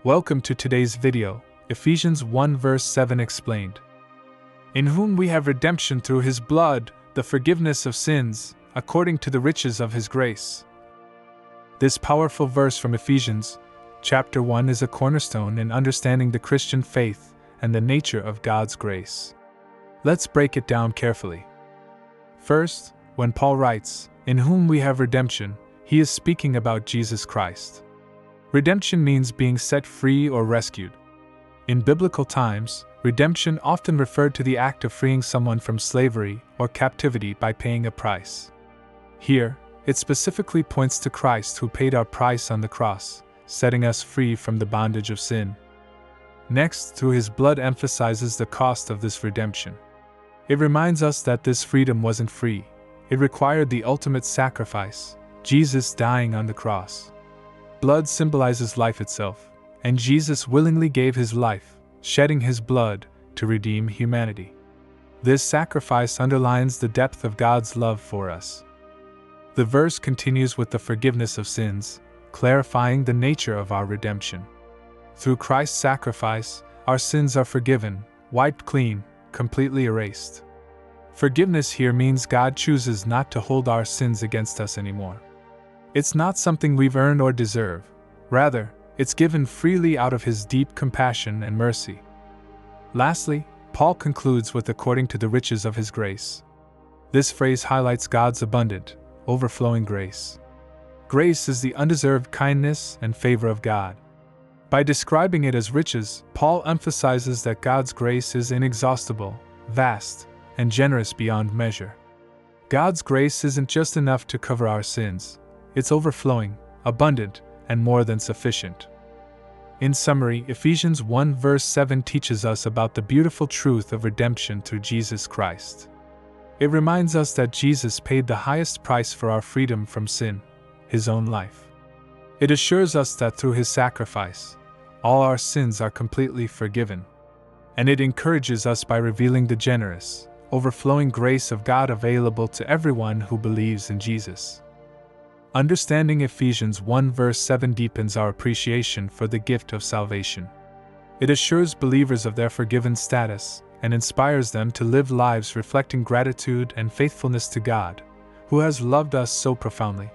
Welcome to today's video, Ephesians 1 verse 7 explained. In whom we have redemption through his blood, the forgiveness of sins, according to the riches of his grace. This powerful verse from Ephesians, chapter 1 is a cornerstone in understanding the Christian faith and the nature of God's grace. Let's break it down carefully. First, when Paul writes, in whom we have redemption, he is speaking about Jesus Christ. Redemption means being set free or rescued. In biblical times, redemption often referred to the act of freeing someone from slavery or captivity by paying a price. Here, it specifically points to Christ who paid our price on the cross, setting us free from the bondage of sin. Next, through his blood emphasizes the cost of this redemption. It reminds us that this freedom wasn't free. It required the ultimate sacrifice, Jesus dying on the cross. Blood symbolizes life itself, and Jesus willingly gave his life, shedding his blood, to redeem humanity. This sacrifice underlines the depth of God's love for us. The verse continues with the forgiveness of sins, clarifying the nature of our redemption. Through Christ's sacrifice, our sins are forgiven, wiped clean, completely erased. Forgiveness here means God chooses not to hold our sins against us anymore. It's not something we've earned or deserve. Rather, it's given freely out of his deep compassion and mercy. Lastly, Paul concludes with according to the riches of his grace. This phrase highlights God's abundant, overflowing grace. Grace is the undeserved kindness and favor of God. By describing it as riches, Paul emphasizes that God's grace is inexhaustible, vast, and generous beyond measure. God's grace isn't just enough to cover our sins. It's overflowing, abundant, and more than sufficient. In summary, Ephesians 1 verse 7 teaches us about the beautiful truth of redemption through Jesus Christ. It reminds us that Jesus paid the highest price for our freedom from sin, his own life. It assures us that through his sacrifice, all our sins are completely forgiven. And it encourages us by revealing the generous, overflowing grace of God available to everyone who believes in Jesus. Understanding Ephesians 1 verse 7 deepens our appreciation for the gift of salvation. It assures believers of their forgiven status and inspires them to live lives reflecting gratitude and faithfulness to God, who has loved us so profoundly.